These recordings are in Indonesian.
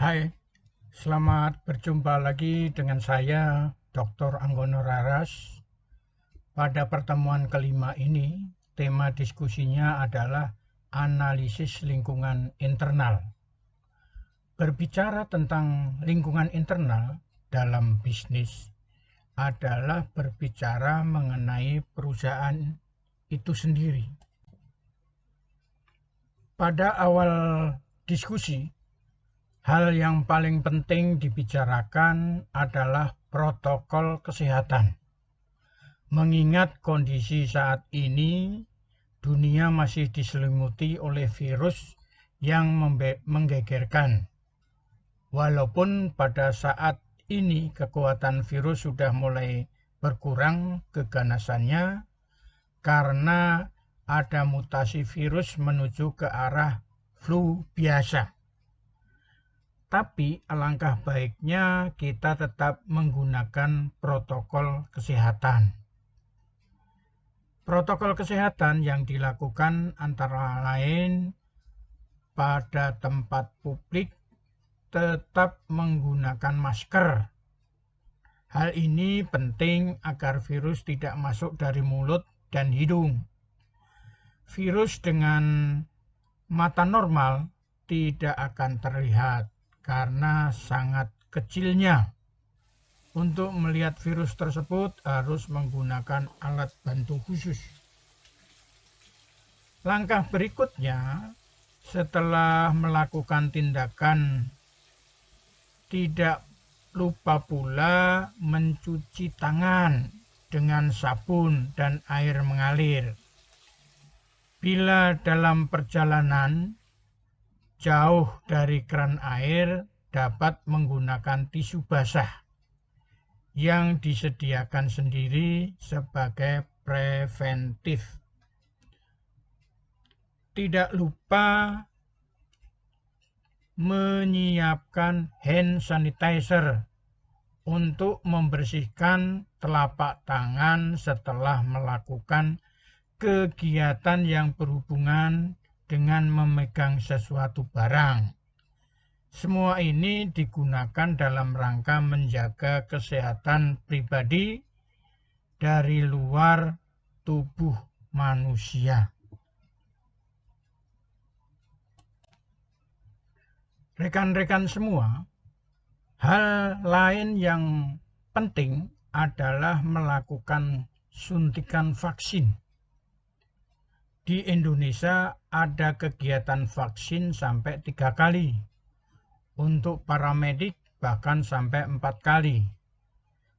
Hai, selamat berjumpa lagi dengan saya, Dr. Anggono Raras. Pada pertemuan kelima ini, tema diskusinya adalah analisis lingkungan internal. Berbicara tentang lingkungan internal dalam bisnis adalah berbicara mengenai perusahaan itu sendiri. Pada awal diskusi, hal yang paling penting dibicarakan adalah protokol kesehatan. Mengingat kondisi saat ini, dunia masih diselimuti oleh virus yang menggegerkan. Walaupun pada saat ini kekuatan virus sudah mulai berkurang keganasannya karena ada mutasi virus menuju ke arah flu biasa. Tapi alangkah baiknya kita tetap menggunakan protokol kesehatan. Protokol kesehatan yang dilakukan antara lain pada tempat publik tetap menggunakan masker. Hal ini penting agar virus tidak masuk dari mulut dan hidung. Virus dengan mata normal tidak akan terlihat karena sangat kecilnya. Untuk melihat virus tersebut harus menggunakan alat bantu khusus. Langkah berikutnya, setelah melakukan tindakan, tidak lupa pula mencuci tangan dengan sabun dan air mengalir. Bila dalam perjalanan jauh dari keran air, dapat menggunakan tisu basah yang disediakan sendiri sebagai preventif. Tidak lupa menyiapkan hand sanitizer untuk membersihkan telapak tangan setelah melakukan kegiatan yang berhubungan dengan memegang sesuatu barang. Semua ini digunakan dalam rangka menjaga kesehatan pribadi dari luar tubuh manusia. Rekan-rekan semua, hal lain yang penting adalah melakukan suntikan vaksin. Di Indonesia ada kegiatan vaksin sampai 3 kali. Untuk para medik bahkan sampai 4 kali.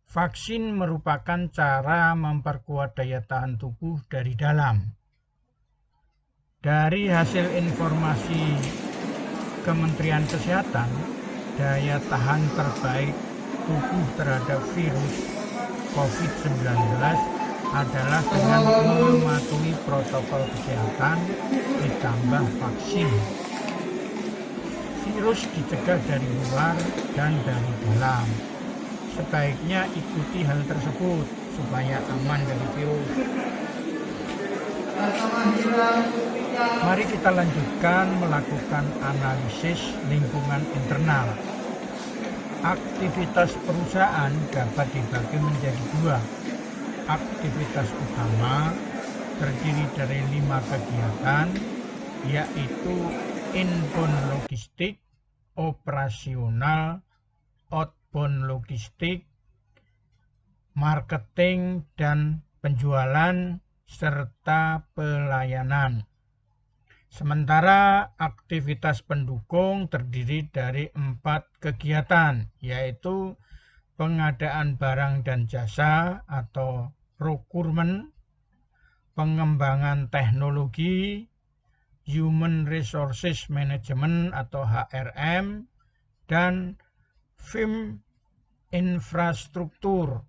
Vaksin merupakan cara memperkuat daya tahan tubuh dari dalam. Dari hasil informasi Kementerian Kesehatan, daya tahan terbaik tubuh terhadap virus COVID-19 adalah dengan mematuhi protokol kesehatan ditambah vaksin. Virus dicegah dari luar dan dari dalam. Sebaiknya ikuti hal tersebut supaya aman dari virus. Mari kita lanjutkan melakukan analisis lingkungan internal. Aktivitas perusahaan dapat dibagi menjadi 2. Aktivitas utama terdiri dari 5 kegiatan, yaitu inbound logistik, operasional, outbound logistik, marketing dan penjualan, serta pelayanan. Sementara aktivitas pendukung terdiri dari 4 kegiatan, yaitu pengadaan barang dan jasa atau procurement, pengembangan teknologi, Human Resources Management atau HRM, dan firm infrastruktur.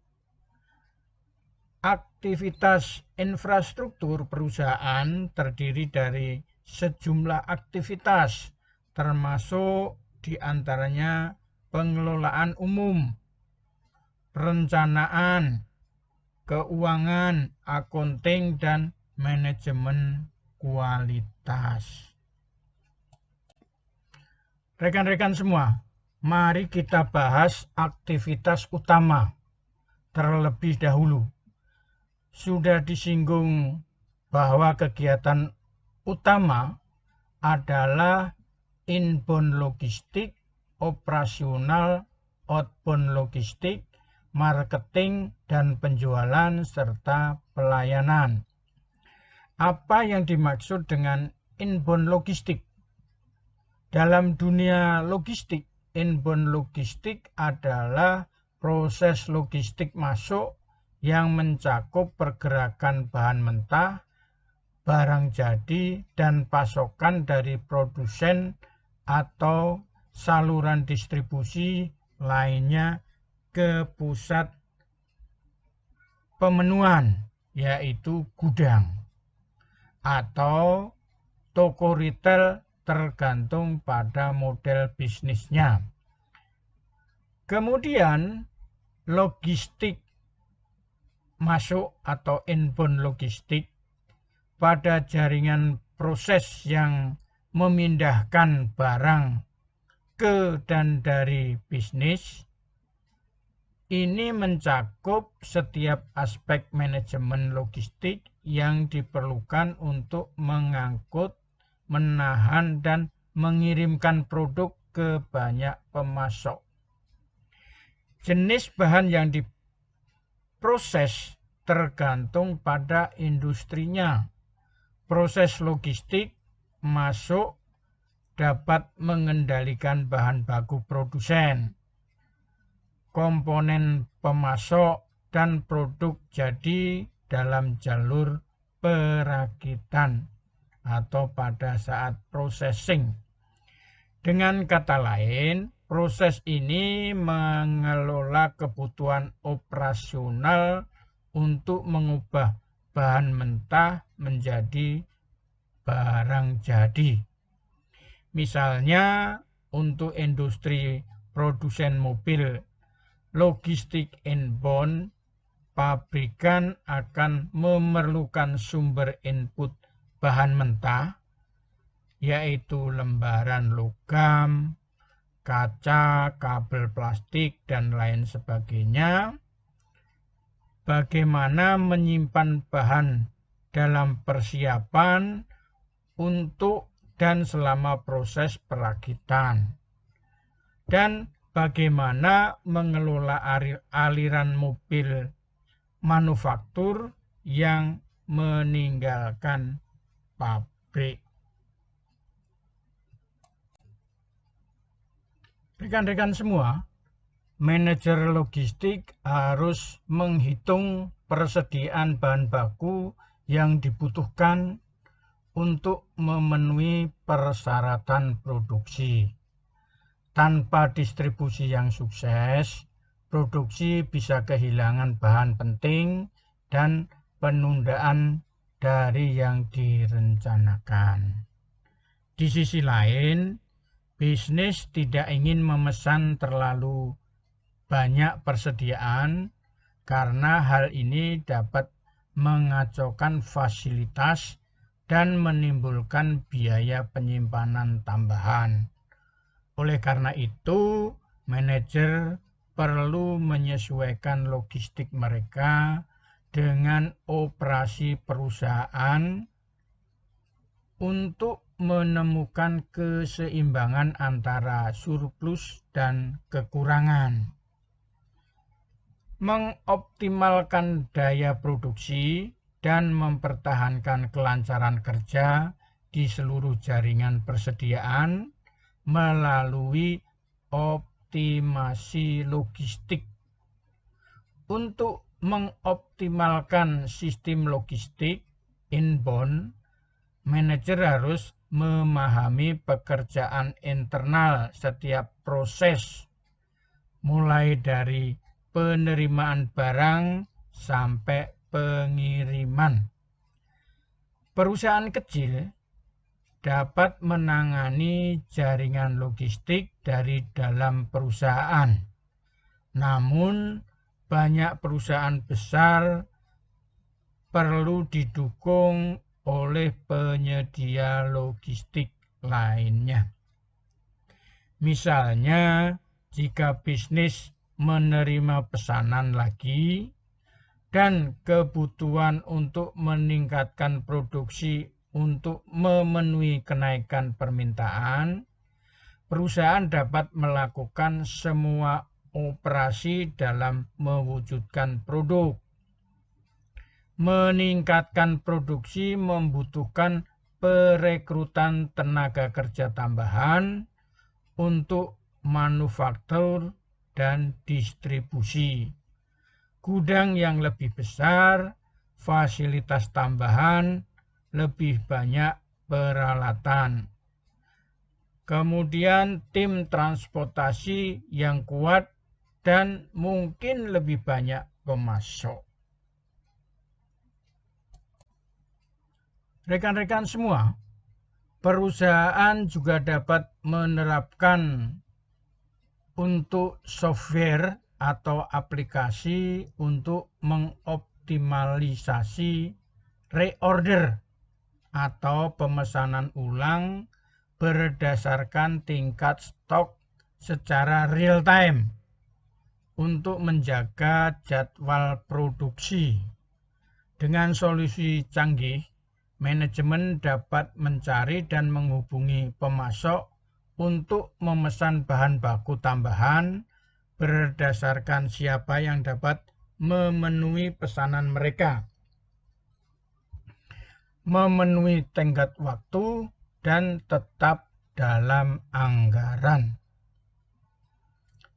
Aktivitas infrastruktur perusahaan terdiri dari sejumlah aktivitas, termasuk diantaranya pengelolaan umum, perencanaan, keuangan, akunting, dan manajemen kualitas. Rekan-rekan semua, Mari kita bahas aktivitas utama terlebih dahulu. Sudah disinggung bahwa kegiatan utama adalah inbound logistik, operasional, outbound logistik, marketing, dan penjualan, serta pelayanan. Apa yang dimaksud dengan inbound logistik? Dalam dunia logistik, inbound logistik adalah proses logistik masuk yang mencakup pergerakan bahan mentah, barang jadi, dan pasokan dari produsen atau saluran distribusi lainnya ke pusat pemenuhan, yaitu gudang atau toko retail, tergantung pada model bisnisnya. Kemudian logistik masuk atau inbound logistik pada jaringan proses yang memindahkan barang ke dan dari bisnis. Ini mencakup setiap aspek manajemen logistik yang diperlukan untuk mengangkut, menahan, dan mengirimkan produk ke banyak pemasok. Jenis bahan yang diproses tergantung pada industrinya. Proses logistik masuk dapat mengendalikan bahan baku produsen, komponen pemasok, dan produk jadi dalam jalur perakitan atau pada saat processing. Dengan kata lain, proses ini mengelola kebutuhan operasional untuk mengubah bahan mentah menjadi barang jadi. Misalnya untuk industri produsen mobil, logistik inbound, pabrikan akan memerlukan sumber input bahan mentah, yaitu lembaran logam, kaca, kabel plastik, dan lain sebagainya. Bagaimana menyimpan bahan dalam persiapan untuk dan selama proses perakitan, dan bagaimana mengelola aliran mobil manufaktur yang meninggalkan pabrik. Rekan-rekan semua, manajer logistik harus menghitung persediaan bahan baku yang dibutuhkan untuk memenuhi persyaratan produksi. Tanpa distribusi yang sukses, produksi bisa kehilangan bahan penting dan penundaan dari yang direncanakan. Di sisi lain, bisnis tidak ingin memesan terlalu banyak persediaan karena hal ini dapat mengacaukan fasilitas dan menimbulkan biaya penyimpanan tambahan. Oleh karena itu, manajer perlu menyesuaikan logistik mereka dengan operasi perusahaan untuk menemukan keseimbangan antara surplus dan kekurangan. Mengoptimalkan daya produksi dan mempertahankan kelancaran kerja di seluruh jaringan persediaan melalui optimasi logistik. Untuk mengoptimalkan sistem logistik inbound, manajer harus memahami pekerjaan internal setiap proses, mulai dari penerimaan barang sampai pengiriman. Perusahaan kecil dapat menangani jaringan logistik dari dalam perusahaan. Namun, banyak perusahaan besar perlu didukung oleh penyedia logistik lainnya. Misalnya, jika bisnis menerima pesanan lagi dan kebutuhan untuk meningkatkan produksi untuk memenuhi kenaikan permintaan, perusahaan dapat melakukan semua operasi dalam mewujudkan produk. Meningkatkan produksi membutuhkan perekrutan tenaga kerja tambahan untuk manufaktur dan distribusi, gudang yang lebih besar, fasilitas tambahan, lebih banyak peralatan. Kemudian tim transportasi yang kuat dan mungkin lebih banyak pemasok. Rekan-rekan semua, perusahaan juga dapat menerapkan untuk software atau aplikasi untuk mengoptimalisasi reorder atau pemesanan ulang berdasarkan tingkat stok secara real time untuk menjaga jadwal produksi. Dengan solusi canggih, manajemen dapat mencari dan menghubungi pemasok untuk memesan bahan baku tambahan berdasarkan siapa yang dapat memenuhi pesanan mereka, memenuhi tenggat waktu, dan tetap dalam anggaran.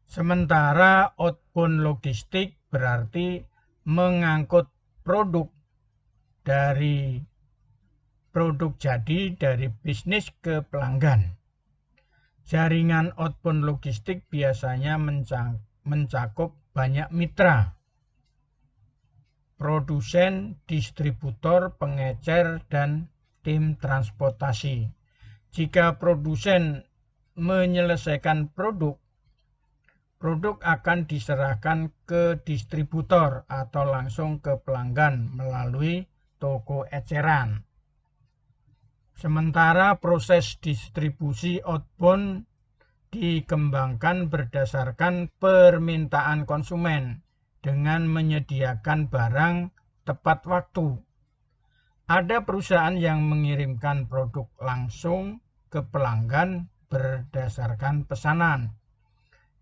Sementara outbound logistik berarti mengangkut produk jadi dari bisnis ke pelanggan. Jaringan outbound logistik biasanya mencakup banyak mitra, produsen, distributor, pengecer, dan tim transportasi. Jika produsen menyelesaikan produk akan diserahkan ke distributor atau langsung ke pelanggan melalui toko eceran. Sementara proses distribusi outbound dikembangkan berdasarkan permintaan konsumen dengan menyediakan barang tepat waktu. Ada perusahaan yang mengirimkan produk langsung ke pelanggan berdasarkan pesanan.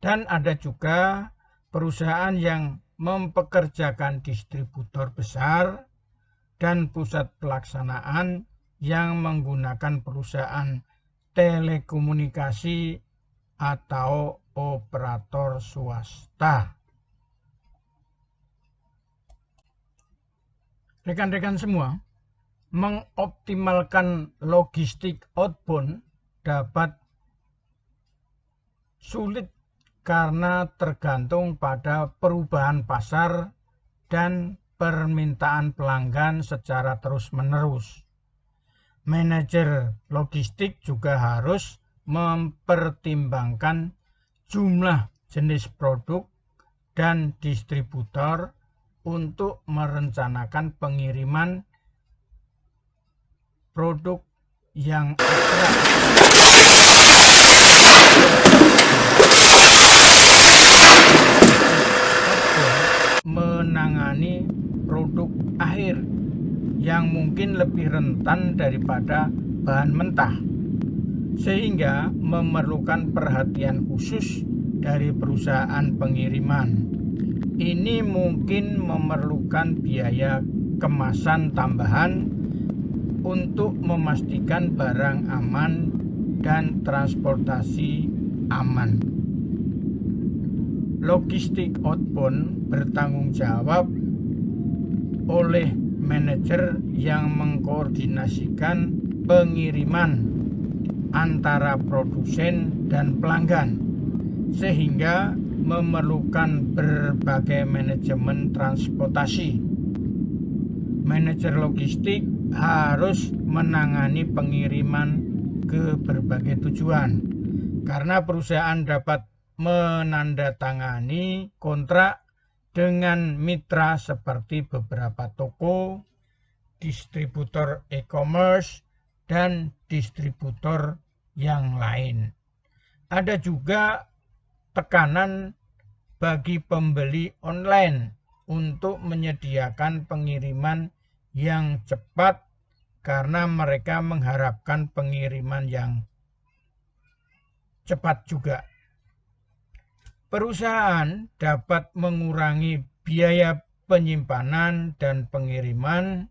Dan ada juga perusahaan yang mempekerjakan distributor besar dan pusat pelaksanaan yang menggunakan perusahaan telekomunikasi atau operator swasta. Rekan-rekan semua, mengoptimalkan logistik outbound dapat sulit karena tergantung pada perubahan pasar dan permintaan pelanggan secara terus-menerus. Manajer logistik juga harus mempertimbangkan jumlah jenis produk dan distributor untuk merencanakan pengiriman produk yang akurat. Menangani produk akhir yang mungkin lebih rentan daripada bahan mentah, sehingga memerlukan perhatian khusus dari perusahaan pengiriman. Ini mungkin memerlukan biaya kemasan tambahan untuk memastikan barang aman dan transportasi aman. Logistik outbound bertanggung jawab oleh manajer yang mengkoordinasikan pengiriman antara produsen dan pelanggan, sehingga memerlukan berbagai manajemen transportasi. Manajer logistik harus menangani pengiriman ke berbagai tujuan, karena perusahaan dapat menandatangani kontrak dengan mitra seperti beberapa toko, distributor e-commerce, dan distributor yang lain. Ada juga tekanan bagi pembeli online untuk menyediakan pengiriman yang cepat karena mereka mengharapkan pengiriman yang cepat juga. Perusahaan dapat mengurangi biaya penyimpanan dan pengiriman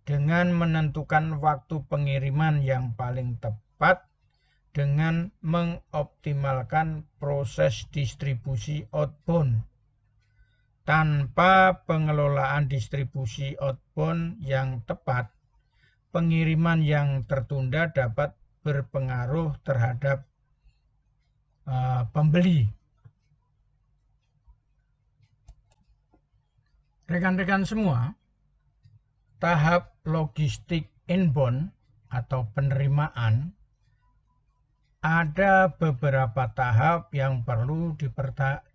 dengan menentukan waktu pengiriman yang paling tepat dengan mengoptimalkan proses distribusi outbound. Tanpa pengelolaan distribusi outbound yang tepat, pengiriman yang tertunda dapat berpengaruh terhadap pembeli. Rekan-rekan semua, tahap logistik inbound atau penerimaan ada beberapa tahap yang perlu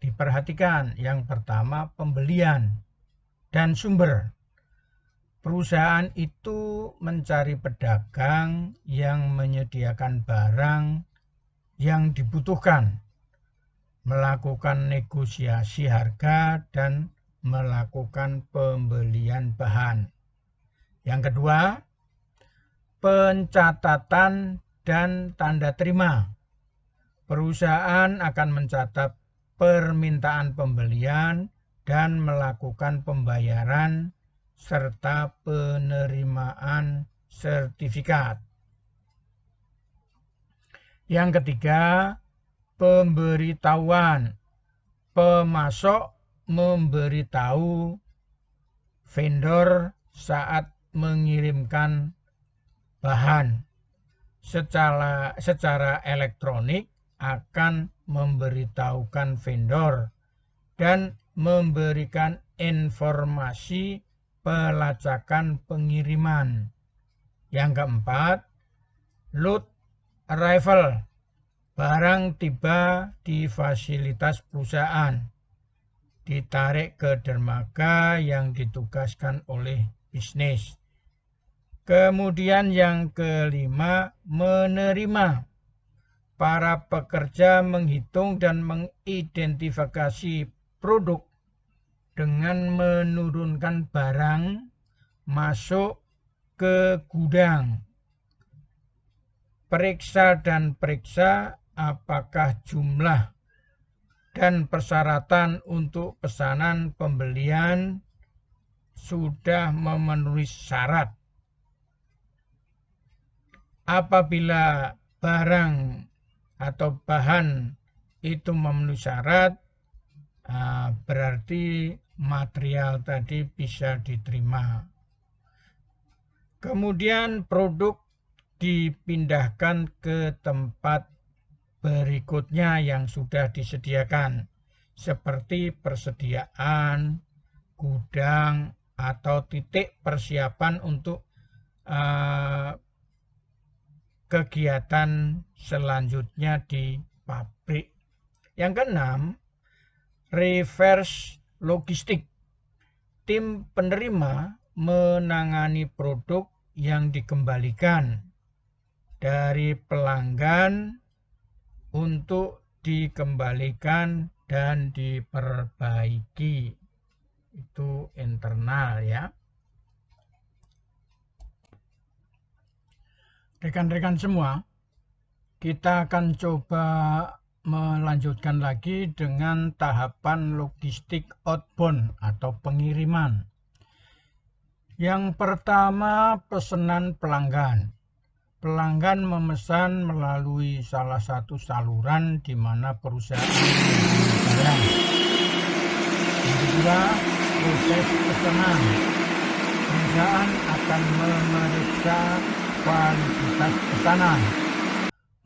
diperhatikan. Yang pertama, pembelian dan sumber. Perusahaan itu mencari pedagang yang menyediakan barang yang dibutuhkan, melakukan negosiasi harga, dan melakukan pembelian bahan. Yang kedua, pencatatan dan tanda terima. Perusahaan akan mencatat permintaan pembelian dan melakukan pembayaran serta penerimaan sertifikat. Yang ketiga, pemberitahuan. Pemasok memberitahu vendor saat mengirimkan bahan secara elektronik, akan memberitahukan vendor dan memberikan informasi pelacakan pengiriman. Yang keempat, load arrival. Barang tiba di fasilitas perusahaan, ditarik ke dermaga yang ditugaskan oleh bisnis. Kemudian yang kelima, menerima. Para pekerja menghitung dan mengidentifikasi produk dengan menurunkan barang masuk ke gudang. Periksa apakah jumlah dan persyaratan untuk pesanan pembelian sudah memenuhi syarat. Apabila barang atau bahan itu memenuhi syarat, berarti material tadi bisa diterima. Kemudian produk dipindahkan ke tempat berikutnya yang sudah disediakan, seperti persediaan, gudang, atau titik persiapan untuk kegiatan selanjutnya di pabrik. Yang keenam, reverse logistik. Tim penerima menangani produk yang dikembalikan dari pelanggan untuk dikembalikan dan diperbaiki. Itu internal ya. Rekan-rekan semua, kita akan coba melanjutkan lagi dengan tahapan logistik outbound atau pengiriman. Yang pertama, pesanan pelanggan. Pelanggan memesan melalui salah satu saluran di mana perusahaan membeli barang. Yang kedua, proses pesanan. Perusahaan akan memeriksa kualitas pesanan,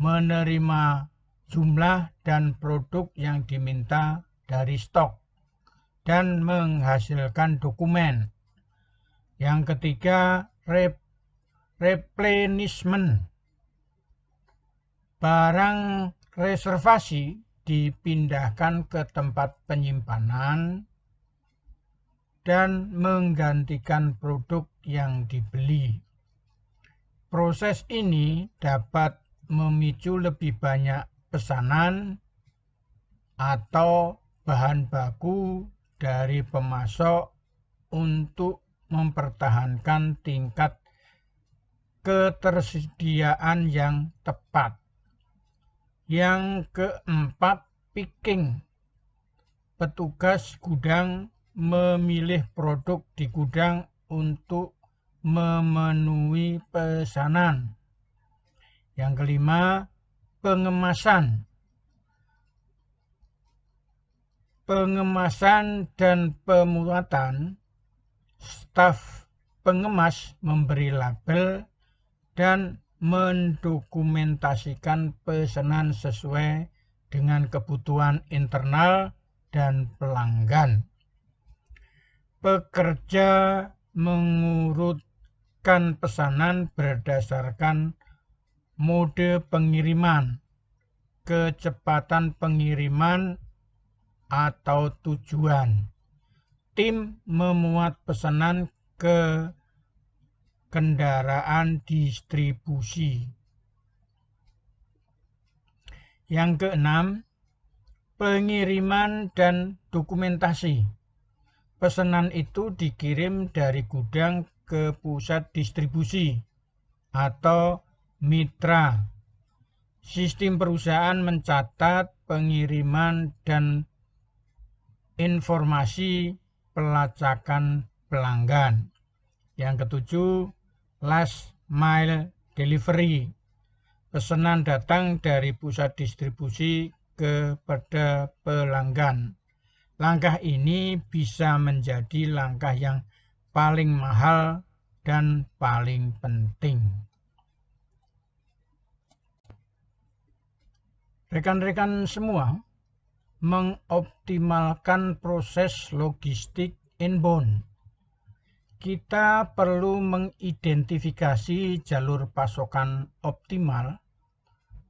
menerima jumlah dan produk yang diminta dari stok, dan menghasilkan dokumen. Yang ketiga, replenishment. Barang reservasi dipindahkan ke tempat penyimpanan dan menggantikan produk yang dibeli. Proses ini dapat memicu lebih banyak pesanan atau bahan baku dari pemasok untuk mempertahankan tingkat ketersediaan yang tepat. Yang keempat, picking. Petugas gudang memilih produk di gudang untuk memenuhi pesanan. Yang kelima, pengemasan. Pengemasan dan pemuatan. Staf pengemas memberi label dan mendokumentasikan pesanan sesuai dengan kebutuhan internal dan pelanggan. Pekerja mengurutkan pesanan berdasarkan mode pengiriman, kecepatan pengiriman, atau tujuan. Tim memuat pesanan ke kendaraan distribusi. Yang keenam, pengiriman dan dokumentasi. Pesanan itu dikirim dari gudang ke pusat distribusi atau mitra. Sistem perusahaan mencatat pengiriman dan informasi pelacakan pelanggan. Yang ketujuh, last mile delivery. Pesanan datang dari pusat distribusi kepada pelanggan. Langkah ini bisa menjadi langkah yang paling mahal dan paling penting. Rekan-rekan semua, mengoptimalkan proses logistik inbound. Kita perlu mengidentifikasi jalur pasokan optimal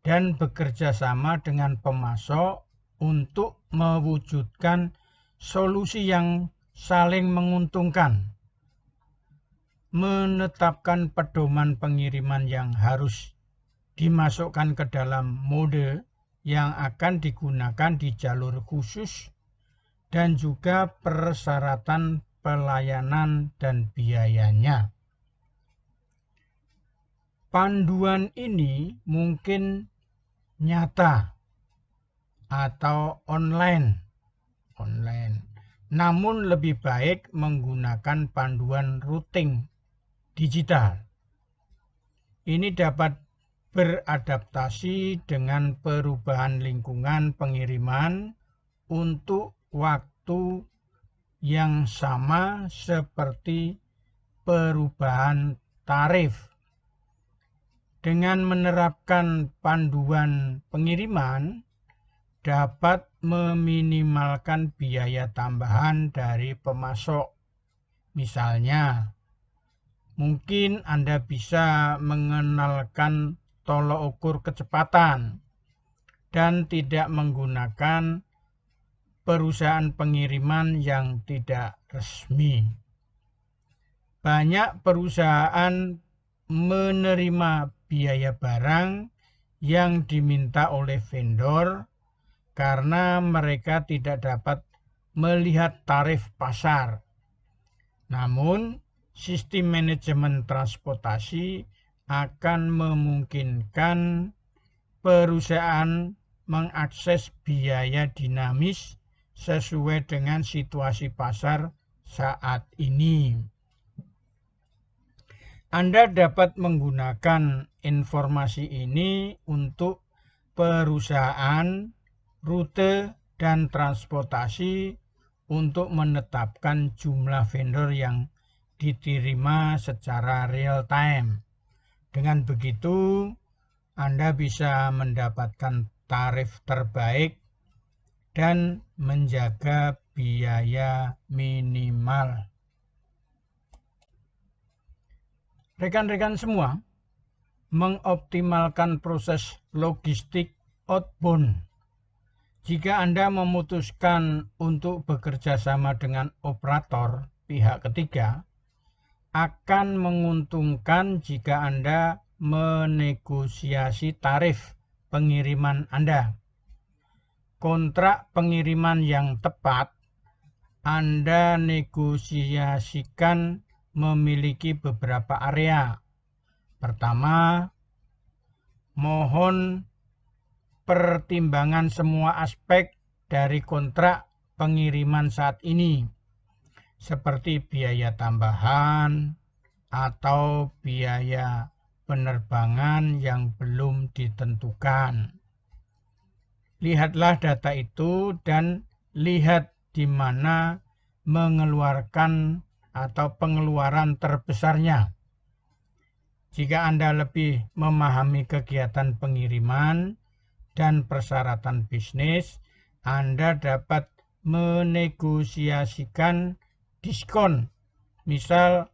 dan bekerja sama dengan pemasok untuk mewujudkan solusi yang saling menguntungkan. Menetapkan pedoman pengiriman yang harus dimasukkan ke dalam mode yang akan digunakan di jalur khusus dan juga persyaratan pelayanan dan biayanya. Panduan ini mungkin nyata atau online. Namun lebih baik menggunakan panduan routing digital. Ini dapat beradaptasi dengan perubahan lingkungan pengiriman untuk waktu yang sama seperti perubahan tarif. Dengan menerapkan panduan pengiriman, dapat meminimalkan biaya tambahan dari pemasok. Misalnya, mungkin Anda bisa mengenalkan tolok ukur kecepatan dan tidak menggunakan perusahaan pengiriman yang tidak resmi. Banyak perusahaan menerima biaya barang yang diminta oleh vendor karena mereka tidak dapat melihat tarif pasar. Namun, sistem manajemen transportasi akan memungkinkan perusahaan mengakses biaya dinamis sesuai dengan situasi pasar saat ini. Anda dapat menggunakan informasi ini untuk perusahaan, rute, dan transportasi untuk menetapkan jumlah vendor yang diterima secara real time. Dengan begitu, Anda bisa mendapatkan tarif terbaik dan menjaga biaya minimal. Rekan-rekan semua, mengoptimalkan proses logistik outbound. Jika Anda memutuskan untuk bekerja sama dengan operator pihak ketiga, akan menguntungkan jika Anda menegosiasi tarif pengiriman Anda. kontrak pengiriman yang tepat, Anda negosiasikan memiliki beberapa area. Pertama, mohon pertimbangan semua aspek dari kontrak pengiriman saat ini, seperti biaya tambahan atau biaya penerbangan yang belum ditentukan. Lihatlah data itu dan lihat di mana mengeluarkan atau pengeluaran terbesarnya. Jika Anda lebih memahami kegiatan pengiriman dan persyaratan bisnis, Anda dapat menegosiasikan diskon, misal,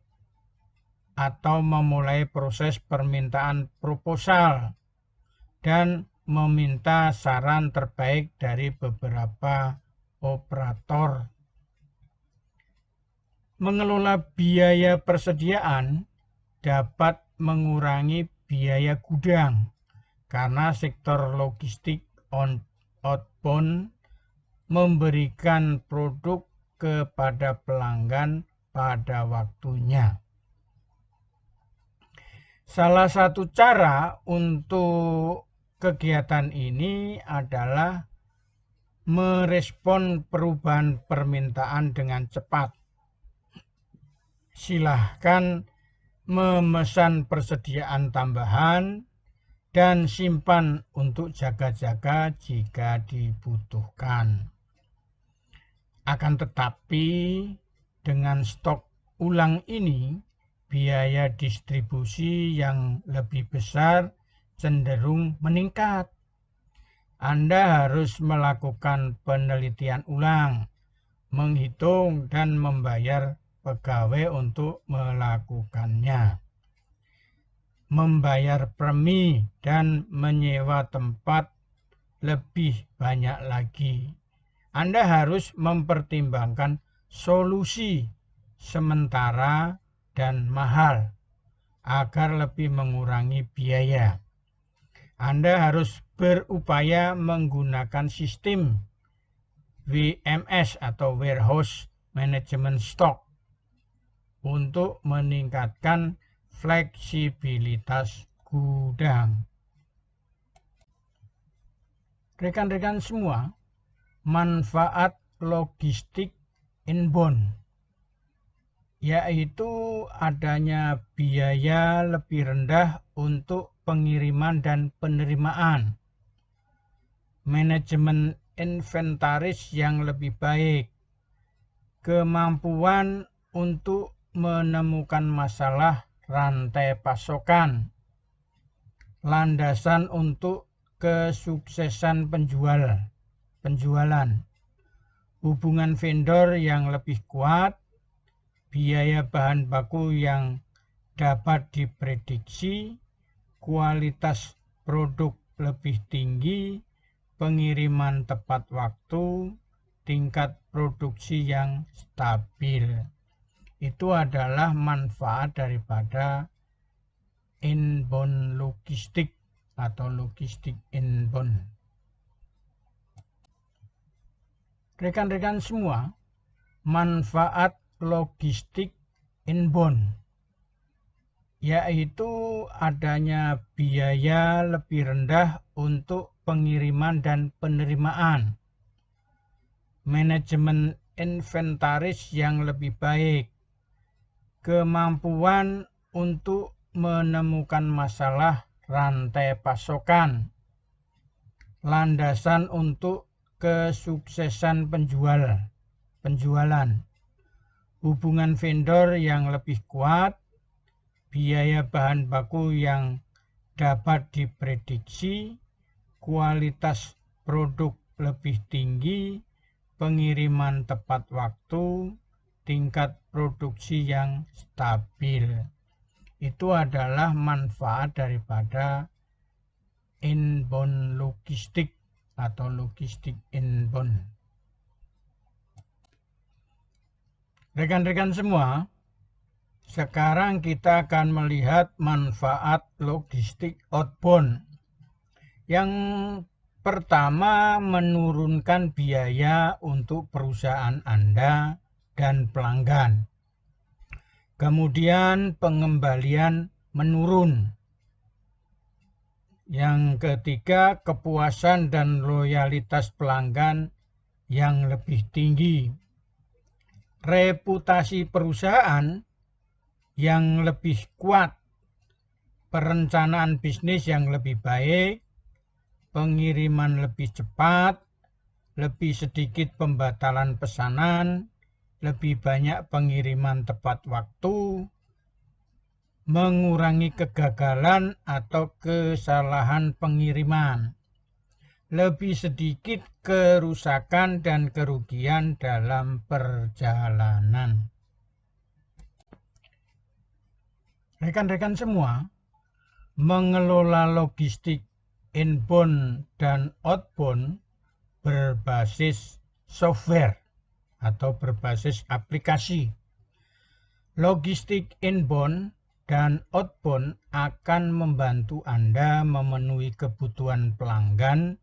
atau memulai proses permintaan proposal dan meminta saran terbaik dari beberapa operator. Mengelola biaya persediaan dapat mengurangi biaya gudang karena sektor logistik outbound memberikan produk kepada pelanggan pada waktunya. Salah satu cara untuk kegiatan ini adalah merespon perubahan permintaan dengan cepat. Silahkan memesan persediaan tambahan dan simpan untuk jaga-jaga jika dibutuhkan. Akan tetapi, dengan stok ulang ini, biaya distribusi yang lebih besar cenderung meningkat. Anda harus melakukan penelitian ulang, menghitung dan membayar pegawai untuk melakukannya, membayar premi dan menyewa tempat lebih banyak lagi. Anda harus mempertimbangkan solusi sementara dan mahal agar lebih mengurangi biaya. Anda harus berupaya menggunakan sistem WMS atau Warehouse Management Stock untuk meningkatkan fleksibilitas gudang. Rekan-rekan semua, manfaat logistik inbound yaitu adanya biaya lebih rendah untuk pengiriman dan penerimaan, manajemen inventaris yang lebih baik, kemampuan untuk menemukan masalah rantai pasokan, landasan untuk kesuksesan penjualan, hubungan vendor yang lebih kuat, biaya bahan baku yang dapat diprediksi, kualitas produk lebih tinggi, pengiriman tepat waktu, tingkat produksi yang stabil. Itu adalah manfaat daripada inbound logistik atau logistik inbound. Rekan-rekan semua, manfaat logistik inbound yaitu adanya biaya lebih rendah untuk pengiriman dan penerimaan, manajemen inventaris yang lebih baik, kemampuan untuk menemukan masalah rantai pasokan, landasan untuk kesuksesan penjualan, hubungan vendor yang lebih kuat, biaya bahan baku yang dapat diprediksi, kualitas produk lebih tinggi, pengiriman tepat waktu, tingkat produksi yang stabil. Itu adalah manfaat daripada inbound logistik atau logistik inbound. Rekan-rekan semua, sekarang kita akan melihat manfaat logistik outbound. Yang Pertama, menurunkan biaya untuk perusahaan Anda dan pelanggan. Kemudian pengembalian menurun. Yang ketiga, kepuasan dan loyalitas pelanggan yang lebih tinggi. Reputasi perusahaan yang lebih kuat. Perencanaan bisnis yang lebih baik. Pengiriman lebih cepat, lebih sedikit pembatalan pesanan, lebih banyak pengiriman tepat waktu, mengurangi kegagalan atau kesalahan pengiriman, lebih sedikit kerusakan dan kerugian dalam perjalanan. Rekan-rekan semua, mengelola logistik inbound dan outbound berbasis software atau berbasis aplikasi. Logistik inbound dan outbound akan membantu Anda memenuhi kebutuhan pelanggan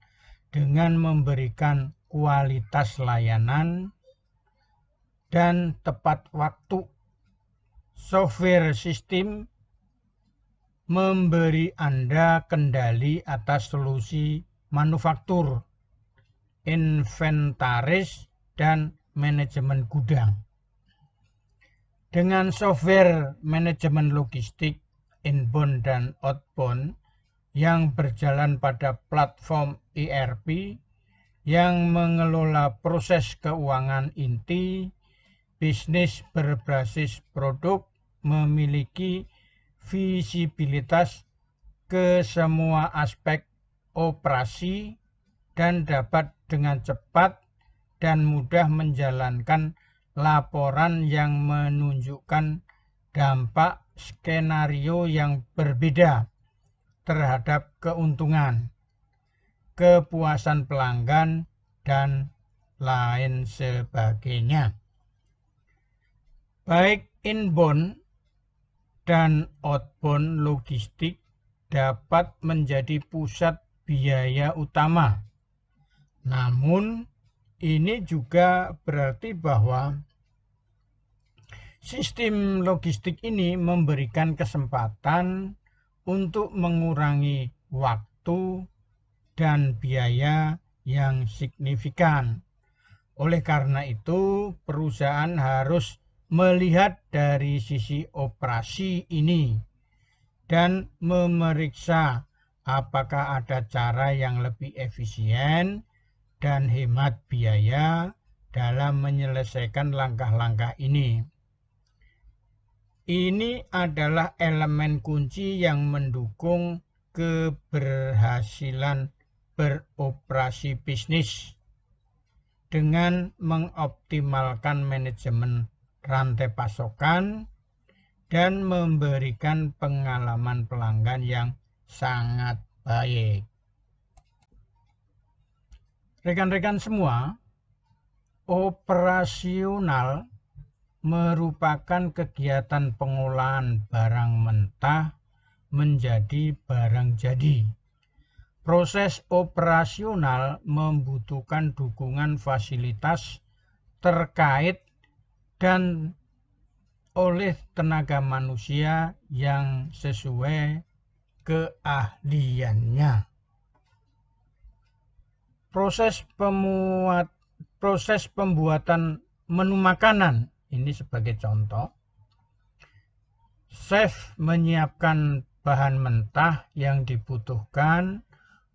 dengan memberikan kualitas layanan dan tepat waktu. Software sistem memberi Anda kendali atas solusi manufaktur, inventaris, dan manajemen gudang. Dengan software manajemen logistik inbound dan outbound yang berjalan pada platform ERP yang mengelola proses keuangan inti, bisnis berbasis produk memiliki visibilitas ke semua aspek operasi dan dapat dengan cepat dan mudah menjalankan laporan yang menunjukkan dampak skenario yang berbeda terhadap keuntungan, kepuasan pelanggan, dan lain sebagainya. Baik inbound dan outbound logistik dapat menjadi pusat biaya utama. Namun, ini juga berarti bahwa sistem logistik ini memberikan kesempatan untuk mengurangi waktu dan biaya yang signifikan. Oleh karena itu, perusahaan harus melihat dari sisi operasi ini dan memeriksa apakah ada cara yang lebih efisien dan hemat biaya dalam menyelesaikan langkah-langkah ini. Ini adalah elemen kunci yang mendukung keberhasilan beroperasi bisnis dengan mengoptimalkan manajemen rantai pasokan dan memberikan pengalaman pelanggan yang sangat baik. Rekan-rekan semua, operasional merupakan kegiatan pengolahan barang mentah menjadi barang jadi. Proses operasional membutuhkan dukungan fasilitas terkait dan oleh tenaga manusia yang sesuai keahliannya. Proses pembuatan menu makanan, ini sebagai contoh. Chef menyiapkan bahan mentah yang dibutuhkan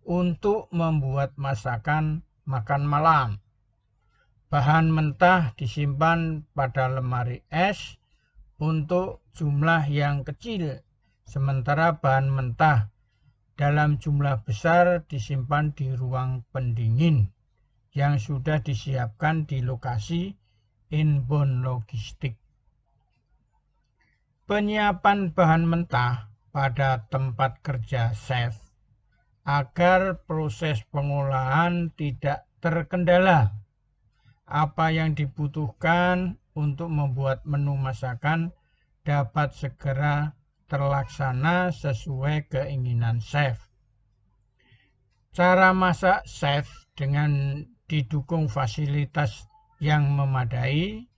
untuk membuat masakan makan malam. Bahan mentah disimpan pada lemari es untuk jumlah yang kecil, sementara bahan mentah dalam jumlah besar disimpan di ruang pendingin yang sudah disiapkan di lokasi inbound logistik. Penyiapan bahan mentah pada tempat kerja chef agar proses pengolahan tidak terkendala. Apa yang dibutuhkan untuk membuat menu masakan dapat segera terlaksana sesuai keinginan chef. Cara masak chef dengan didukung fasilitas yang memadai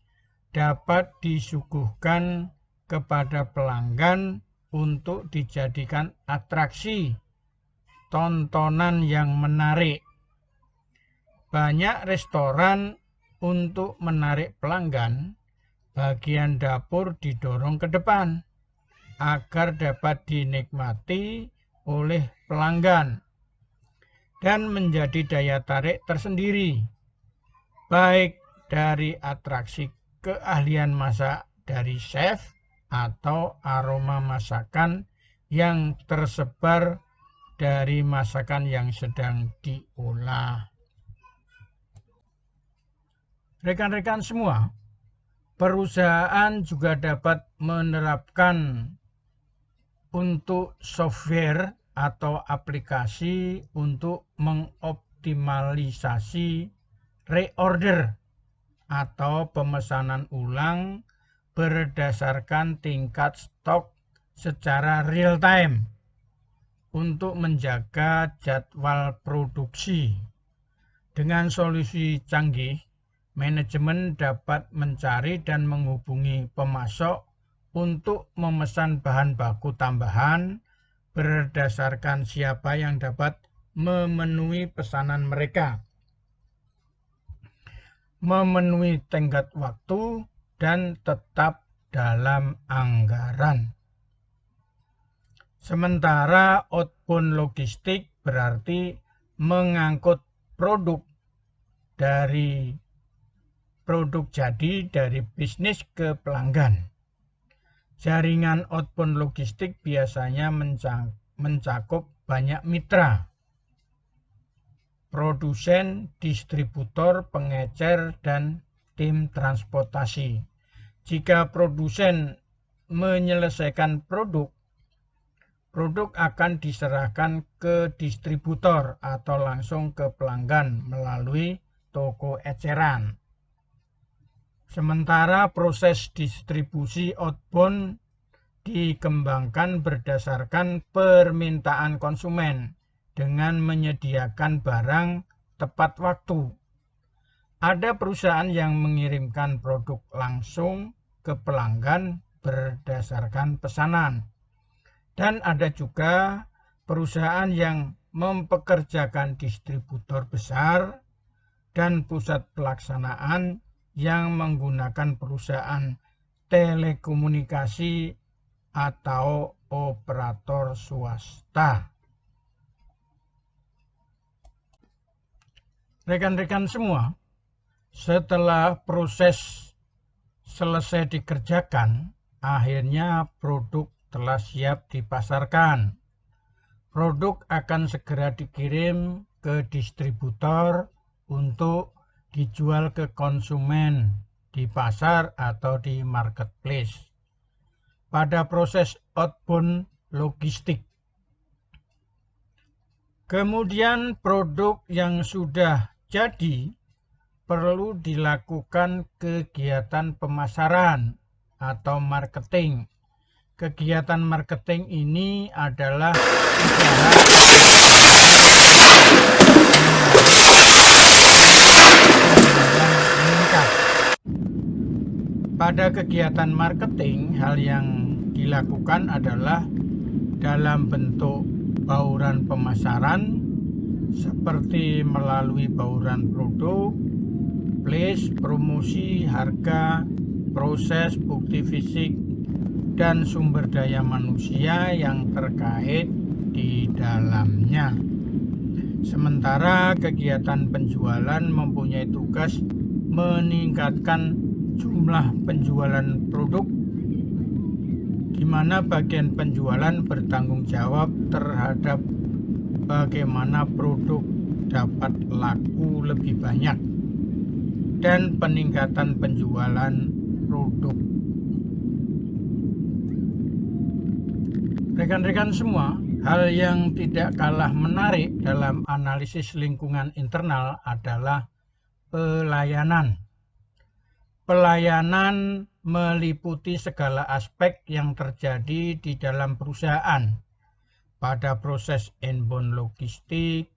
dapat disuguhkan kepada pelanggan untuk dijadikan atraksi tontonan yang menarik. Banyak restoran untuk menarik pelanggan, bagian dapur didorong ke depan agar dapat dinikmati oleh pelanggan dan menjadi daya tarik tersendiri, baik dari atraksi keahlian masak dari chef atau aroma masakan yang tersebar dari masakan yang sedang diolah. Rekan-rekan semua, perusahaan juga dapat menerapkan untuk software atau aplikasi untuk mengoptimalisasi reorder atau pemesanan ulang berdasarkan tingkat stok secara real time untuk menjaga jadwal produksi. Dengan solusi canggih, manajemen dapat mencari dan menghubungi pemasok untuk memesan bahan baku tambahan berdasarkan siapa yang dapat memenuhi pesanan mereka, memenuhi tenggat waktu, dan tetap dalam anggaran. Sementara outbound logistik berarti mengangkut produk jadi dari bisnis ke pelanggan. Jaringan outbound logistik biasanya mencakup banyak mitra, produsen, distributor, pengecer, dan tim transportasi. Jika produsen menyelesaikan produk akan diserahkan ke distributor atau langsung ke pelanggan melalui toko eceran. Sementara proses distribusi outbound dikembangkan berdasarkan permintaan konsumen dengan menyediakan barang tepat waktu. Ada perusahaan yang mengirimkan produk langsung ke pelanggan berdasarkan pesanan. Dan ada juga perusahaan yang mempekerjakan distributor besar dan pusat pelaksanaan yang menggunakan perusahaan telekomunikasi atau operator swasta. Rekan-rekan semua, setelah proses selesai dikerjakan, akhirnya produk telah siap dipasarkan. Produk akan segera dikirim ke distributor untuk dijual ke konsumen di pasar atau di marketplace. Pada proses outbound logistik, kemudian produk yang sudah jadi perlu dilakukan kegiatan pemasaran atau marketing. Kegiatan marketing ini adalah usaha meningkat. Pada kegiatan marketing, hal yang dilakukan adalah dalam bentuk bauran pemasaran seperti melalui bauran produk, flash, promosi, harga, proses, bukti fisik, dan sumber daya manusia yang terkait di dalamnya. Sementara kegiatan penjualan mempunyai tugas meningkatkan jumlah penjualan produk, di mana bagian penjualan bertanggung jawab terhadap bagaimana produk dapat laku lebih banyak dan peningkatan penjualan produk. Rekan-rekan semua, hal yang tidak kalah menarik dalam analisis lingkungan internal adalah pelayanan. Pelayanan meliputi segala aspek yang terjadi di dalam perusahaan. Pada proses inbound logistik,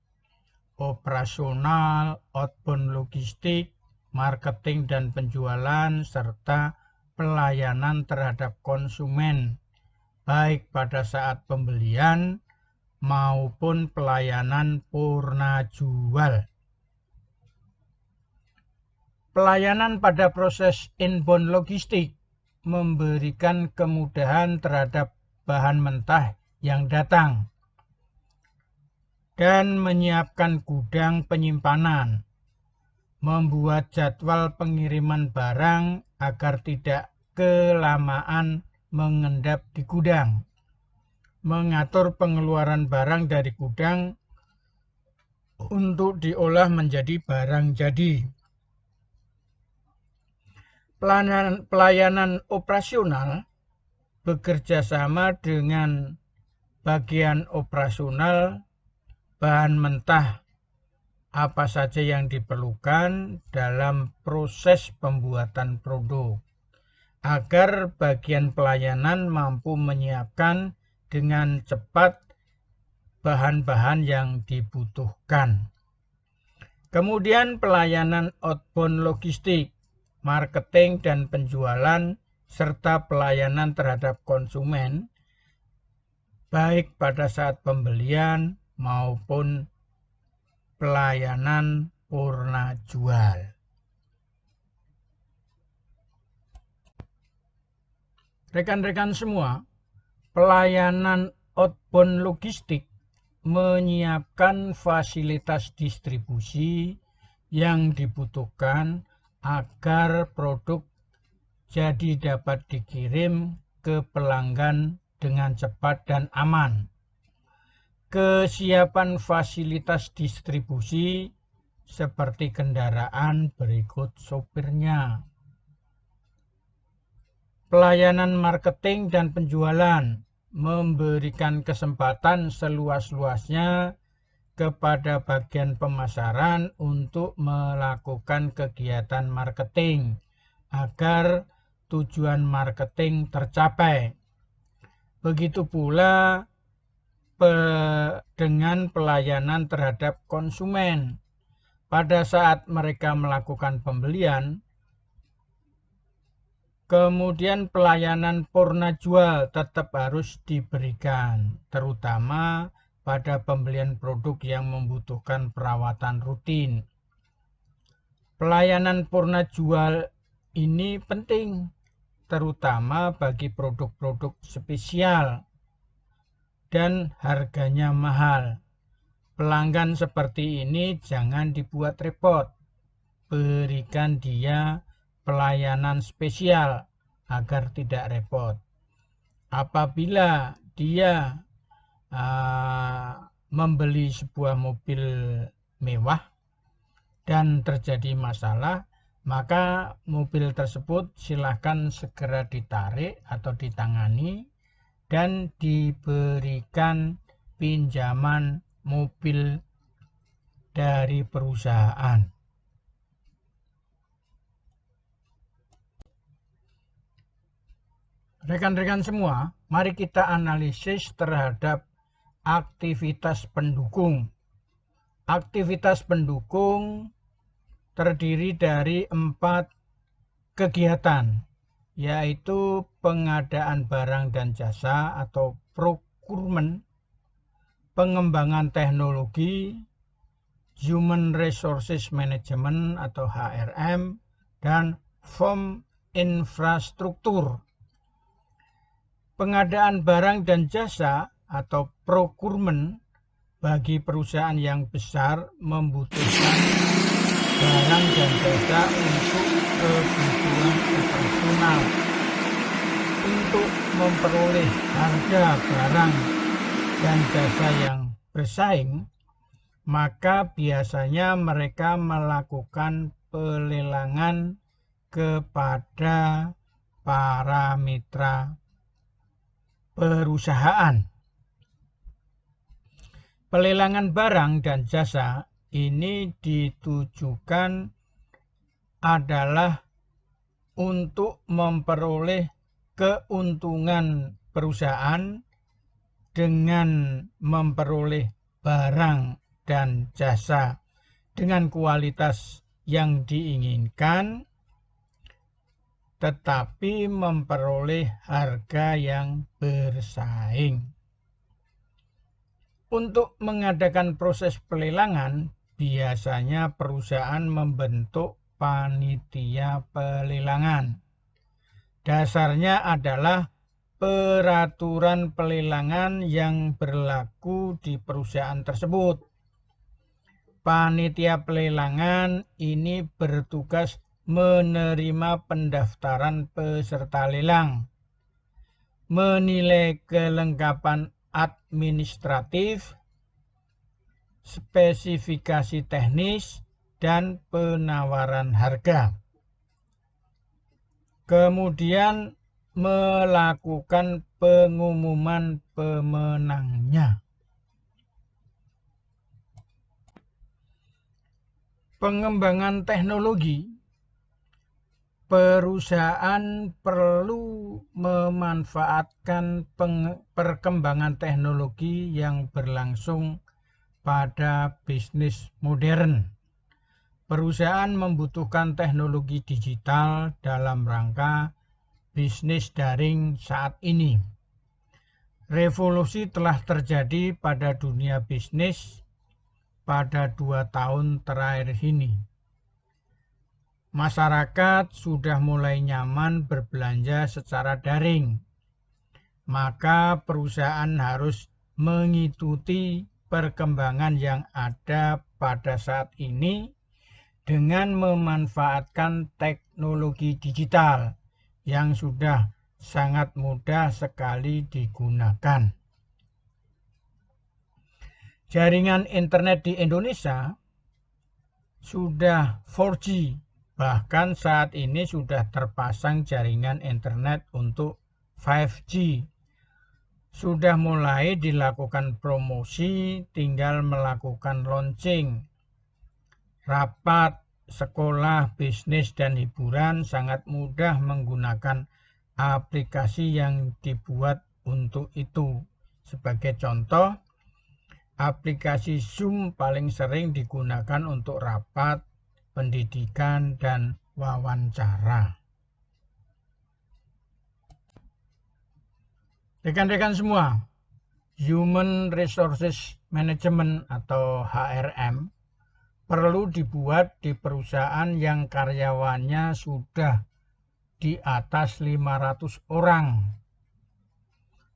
operasional, outbound logistik, marketing dan penjualan, serta pelayanan terhadap konsumen, baik pada saat pembelian maupun pelayanan purna jual. Pelayanan pada proses inbound logistik memberikan kemudahan terhadap bahan mentah yang datang dan menyiapkan gudang penyimpanan, membuat jadwal pengiriman barang agar tidak kelamaan mengendap di gudang, mengatur pengeluaran barang dari gudang untuk diolah menjadi barang jadi. Pelayanan operasional bekerja sama dengan bagian operasional bahan mentah apa saja yang diperlukan dalam proses pembuatan produk, agar bagian pelayanan mampu menyiapkan dengan cepat bahan-bahan yang dibutuhkan. Kemudian pelayanan outbound logistik, marketing dan penjualan, serta pelayanan terhadap konsumen, baik pada saat pembelian maupun pelayanan purna jual. Rekan-rekan semua, pelayanan outbound logistik menyiapkan fasilitas distribusi yang dibutuhkan agar produk jadi dapat dikirim ke pelanggan dengan cepat dan aman. Kesiapan fasilitas distribusi seperti kendaraan berikut sopirnya. Pelayanan marketing dan penjualan memberikan kesempatan seluas-luasnya kepada bagian pemasaran untuk melakukan kegiatan marketing agar tujuan marketing tercapai. Begitu pula dengan pelayanan terhadap konsumen. Pada saat mereka melakukan pembelian, kemudian pelayanan purna jual tetap harus diberikan, terutama pada pembelian produk yang membutuhkan perawatan rutin. Pelayanan purna jual ini penting, terutama bagi produk-produk spesial dan harganya mahal. Pelanggan seperti ini jangan dibuat repot. Berikan dia pelayanan spesial agar tidak repot. Apabila dia membeli sebuah mobil mewah dan terjadi masalah, maka mobil tersebut silakan segera ditarik atau ditangani dan diberikan pinjaman mobil dari perusahaan. Rekan-rekan semua, mari kita analisis terhadap aktivitas pendukung. Aktivitas pendukung terdiri dari 4 kegiatan, yaitu pengadaan barang dan jasa atau procurement, pengembangan teknologi, human resources management atau HRM, dan firm infrastruktur. Pengadaan barang dan jasa atau procurement bagi perusahaan yang besar membutuhkan barang dan jasa untuk kebutuhan operasional. Untuk memperoleh harga barang dan jasa yang bersaing, maka biasanya mereka melakukan pelelangan kepada para mitra perusahaan. Pelelangan barang dan jasa ini ditujukan adalah untuk memperoleh keuntungan perusahaan dengan memperoleh barang dan jasa dengan kualitas yang diinginkan, tetapi memperoleh harga yang bersaing. Untuk mengadakan proses pelelangan, biasanya perusahaan membentuk panitia pelelangan. Dasarnya adalah peraturan pelelangan yang berlaku di perusahaan tersebut. Panitia pelelangan ini bertugas menerima pendaftaran peserta lelang, menilai kelengkapan administratif, spesifikasi teknis, dan penawaran harga. Kemudian melakukan pengumuman pemenangnya. Pengembangan teknologi. Perusahaan perlu memanfaatkan perkembangan teknologi yang berlangsung pada bisnis modern. Perusahaan membutuhkan teknologi digital dalam rangka bisnis daring saat ini. Revolusi telah terjadi pada dunia bisnis pada 2 tahun terakhir ini. Masyarakat sudah mulai nyaman berbelanja secara daring, maka perusahaan harus mengikuti perkembangan yang ada pada saat ini dengan memanfaatkan teknologi digital yang sudah sangat mudah sekali digunakan. Jaringan internet di Indonesia sudah 4G. Bahkan saat ini sudah terpasang jaringan internet untuk 5G. Sudah mulai dilakukan promosi, tinggal melakukan launching. Rapat, sekolah, bisnis, dan hiburan sangat mudah menggunakan aplikasi yang dibuat untuk itu. Sebagai contoh, aplikasi Zoom paling sering digunakan untuk rapat, pendidikan, dan wawancara. Rekan-rekan semua, Human Resources Management atau HRM perlu dibuat di perusahaan yang karyawannya sudah di atas 500 orang.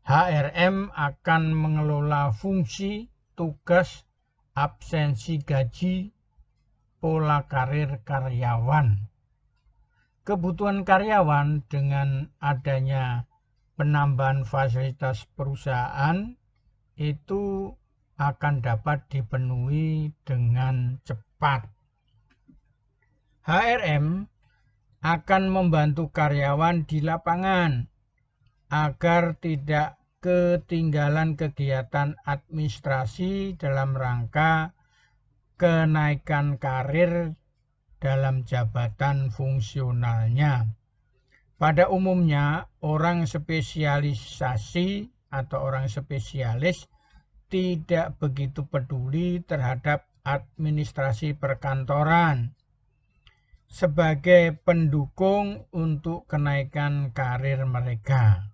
HRM akan mengelola fungsi, tugas, absensi gaji, pola karir karyawan. Kebutuhan karyawan dengan adanya penambahan fasilitas perusahaan itu akan dapat dipenuhi dengan cepat. HRM akan membantu karyawan di lapangan agar tidak ketinggalan kegiatan administrasi dalam rangka kenaikan karir dalam jabatan fungsionalnya. Pada umumnya, orang spesialisasi atau orang spesialis tidak begitu peduli terhadap administrasi perkantoran sebagai pendukung untuk kenaikan karir mereka.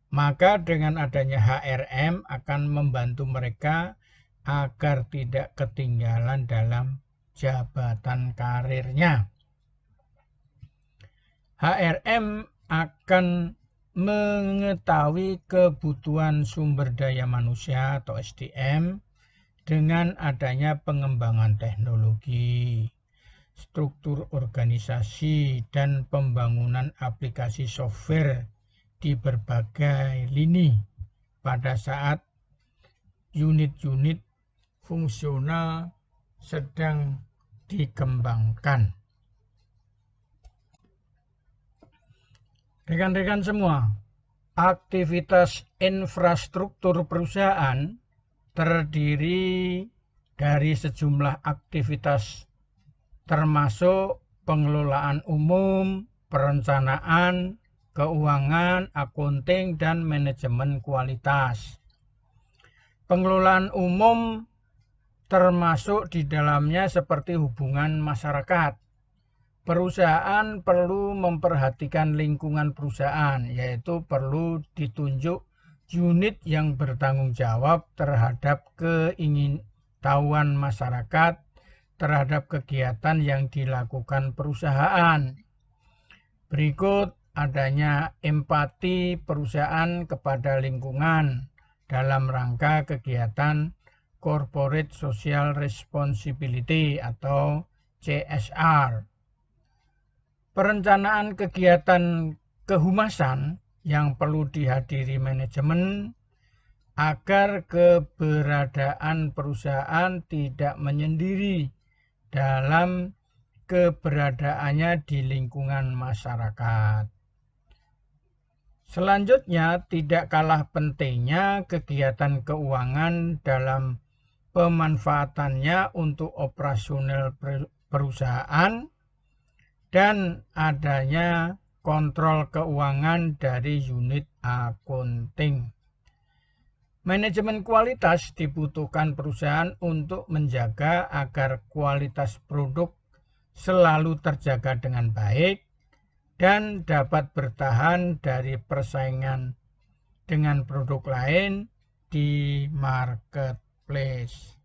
Maka dengan adanya HRM akan membantu mereka agar tidak ketinggalan dalam jabatan karirnya. HRM akan mengetahui kebutuhan sumber daya manusia atau SDM dengan adanya pengembangan teknologi, struktur organisasi, dan pembangunan aplikasi software di berbagai lini pada saat unit-unit fungsional sedang dikembangkan. Rekan-rekan semua, aktivitas infrastruktur perusahaan terdiri dari sejumlah aktivitas termasuk pengelolaan umum, perencanaan, keuangan, akunting, dan manajemen kualitas. Pengelolaan umum termasuk di dalamnya seperti hubungan masyarakat. Perusahaan perlu memperhatikan lingkungan perusahaan, yaitu perlu ditunjuk unit yang bertanggung jawab terhadap keingintahuan masyarakat terhadap kegiatan yang dilakukan perusahaan. Berikut adanya empati perusahaan kepada lingkungan dalam rangka kegiatan Corporate Social Responsibility atau CSR. Perencanaan kegiatan kehumasan yang perlu dihadiri manajemen agar keberadaan perusahaan tidak menyendiri dalam keberadaannya di lingkungan masyarakat. Selanjutnya, tidak kalah pentingnya kegiatan keuangan dalam pemanfaatannya untuk operasional perusahaan dan adanya kontrol keuangan dari unit akunting. Manajemen kualitas dibutuhkan perusahaan untuk menjaga agar kualitas produk selalu terjaga dengan baik dan dapat bertahan dari persaingan dengan produk lain di marketplace.